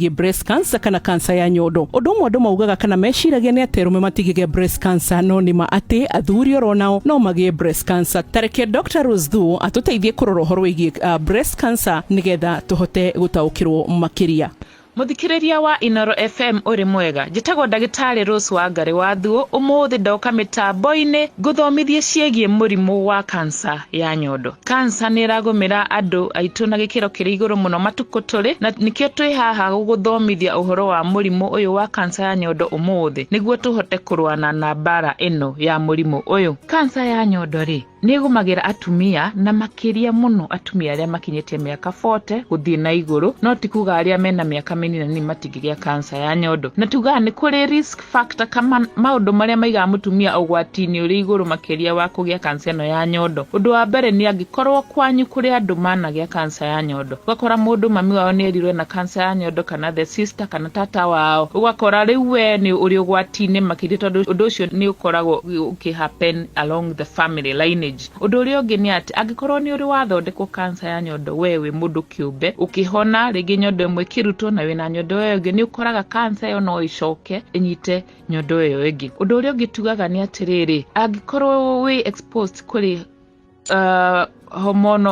breast cancer kana cancer ya nyondo. Undu mwe andu maugaga kana meciragia ni aterume matigige breast cancer no nima ati athuri oronao no magie breast cancer. Tareke Dr. Rose Thu atuteithie kurora uhoro wigie breast cancer nigetha tuhote gutaukirwo makiria. Muthikiriria wa Inoro FM uri mwega. Njitagwo ndagitari Rose Wangari wa Thu. Umuthi ndoka mitambo-ini guthomithie ciegie murimu wa cancer ya nyondo. Cancer ni iragumira andu aitu na gikiro kiri iguru muno matuko turi, na nikio twi haha guthomithia uhoro wa murimu uyu wa cancer ya nyondo umuthi niguo tuhote kurwana na bara ino ya murimu uyu. Cancer ya nyondo ri nigumagira atumia na makiria muno atumia aria makinyitie miaka 40 guthii na iguru, no tikuga aria mena miaka minini ni matigiria cancer ya nyondo. Na tuga ni kuri risk factor kama maundu maria maiga mutumia ugwati-ini uri iguru makiria wa kugia cancer no ya nyondo. Undu wa mbere ni angikorwo kwanyu kuri andu managia cancer ya nyondo, ugakora mundu mami wao ni erirwe na cancer ya nyondo kana the sister kana tata wao, ugakora riu we ni uri ugwati-ini makiria tondu undu ucio ni ukoragwo ukihappen along the family lineage. Undu uria ungi ni ati angikorwo ni uri wathondekwo cancer ya nyondo wewe mundu kiumbe ukihona ringi nyondo imwe kirutwo na wina nyondo iyo ingi ni ukoraga cancer yo no icoke inyite nyondo iyo ingi. Undu uria ungi tugaga ni atiriri angikorwo we exposed kuri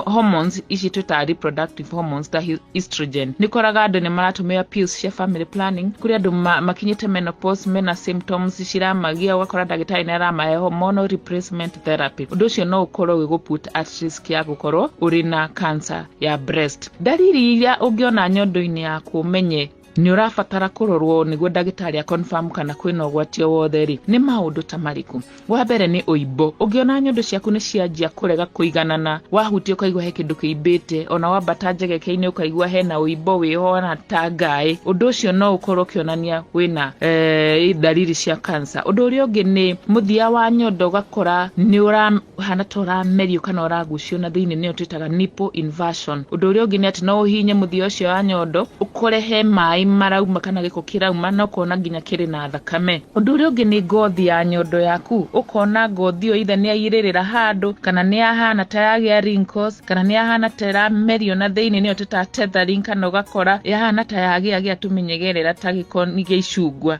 hormones ici twita reproductive hormones ta estrogen, nikoraga andu ni maratumia pills cia family planning kuri andu makinyite menopause mena symptoms ciramagia, ugakora ndagitari ni aramahe hormonal replacement therapy. Undu ucio no ukorwo wi put at risk ya gukorwo uri na cancer ya breast. Dalili iria ungiona nyondo-ini yaku umenye ni urafatara kurorwo niguo ndagitari a confirm kana kwina ugwati o wothe ri ni maundu ta mariku. Wa mbere ni uibo. Ungiona nyondo ciaku ni cianjia kurega kuiganana, wahutia ukaigua he kindu kiimbite, ona wambata njegeke-ini ukaigua hena uibo wihona ta ngai, undu ucio no ukorwo kionania wina dalili cia cancer. Undu uria ungi ni muthia wa nyondo ugakora ni urahana ta uramerio kana uragucio na thiini ni twitaga nipple inversion. Undu uria ungi ni ati no uhinye muthia ucio wa nyondo ukore he mai marauma kana giko kirauma na ukona nginya kiri na thakame. Undu uria ungi ni ngothi ya nyondo yaku, ukona ngothi yo ithe ni airirira handu kana ni ahana ta yagia wrinkles kana ni ahana ta iramerio na thiini ni twita tethering, kana ugakora yahana ta yagia tumenyegerera ta giko ni giicungwa,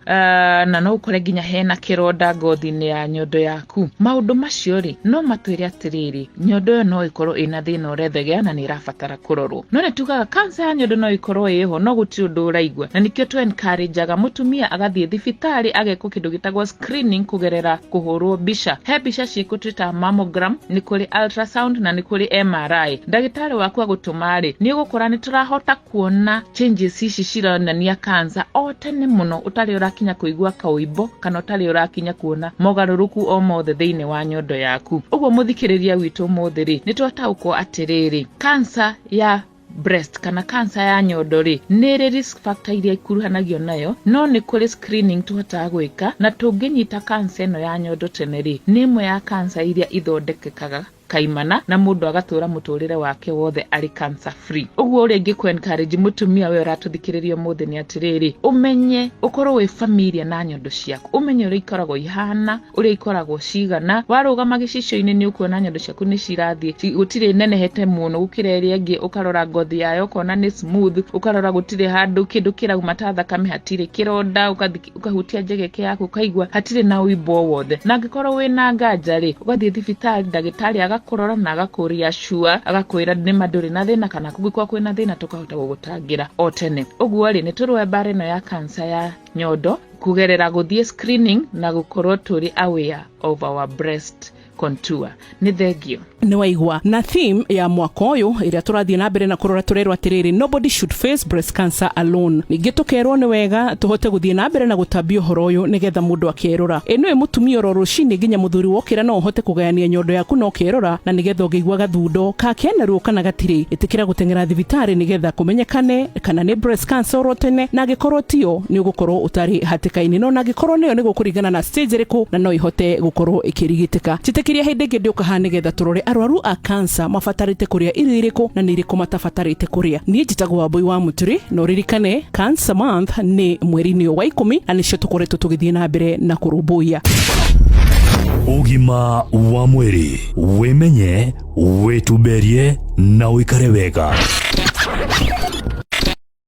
na no ukore nginya hena kironda ngothi-ini ya nyondo yaku. Maundu macio ri no matwire atiriri nyondo yo no ikorwo ina thina urethegea na ni irafatara kurorwo. No ni tugaga cancer ya nyondo no ikorwo iho no guti undu uraigwa, na nikio tu encourage aga mutumia agathie thibitari ageko kindu gitagwo screening kugerera kuhurwo bica. He bica ciku twita mammogram, ni kuri ultrasound na ni kuri MRI. Ndagitari waku agutumari ni ugukora ni turahota kuona changes ici cironania cancer o tene muno utari urakinya kuigua kauibo kana utari urakinya kuona mogaruruku o mothe thiini wa nyondo yaku. Uguo muthikiriria witu muthiri ni twataukwo atiriri cancer ya breast kana cancer ya nyondo ri ni risk factor iria ikuruhanagio nayo, no ni kuri screening tuhota gwika na tunginyita cancer no ya nyondo tene ri ni imwe ya cancer iria ithondekekaga kaimana na mundu agatura muturire wake wothe ari cancer free. Uguo uri ngi ku encourage mutumia we uratuthikiriria muthe ni atiriri umenye ukorwo we familia na nyondo ciaku, umenye uri ikoragwo ihana, uri ikoragwo cigana, warugama gicicio-ini ni ukuona nyondo ciaku ni cirathie gutire nenehete muno gukira iria ingi, ukarora ngothi yayo ukona ni smooth, ukarora gutire handu kindu kirauma ta thakame, hatire kironda, ukahutia njegeke yaku ukaigua hatire na uibo wothe. Na ngikorwo wina nganja ri ugathie thibitari ndagitari kurora na agakuria shua agakwira ni maduri na thina kana kugikwa kwina thina tukahota gugutangira o tene. Uguo ri ni turwe bare no ya cancer ya nyondo kugerera guthie screening na gukorwo turi aware of our breast contour. Ni thengio ni waigwa na theme ya mwaka uyu iria turathie na mbere na kurora turerwa atiriri nobody should face breast cancer alone. Ningi tukerwo ni wega tuhote guthie na mbere na gutambia uhoro uyu nigetha mundu akerora ino e mutumia oro rucini nginya muthuri wokira no uhote kugayania nyondo yaku no kerora na nigetha ugigwa gathundo ka keneru kana gatiri itikira gutengera thibitari nigetha kumenyekane kana ni breast cancer oro tene, na gikorwo tio ni ugukorwo utari hatikaini no na gikorwo niyo ni gukuringana na stage riku na no ihote gukorwo ikirigitika. Chitekiria hindi ngi nduka nigetha turore arwaru a cancer mafatarite kuria iririku na niriko matafatarite kuria. Ni njitagwo Wambui wa Muturi no ririkane Cancer Month ni mweri-ini wa 10 na nicio tukoretwo tugithie na mbere na kurumbuia ugima wa mwiri. Wimenye, wituberie na uikare wega.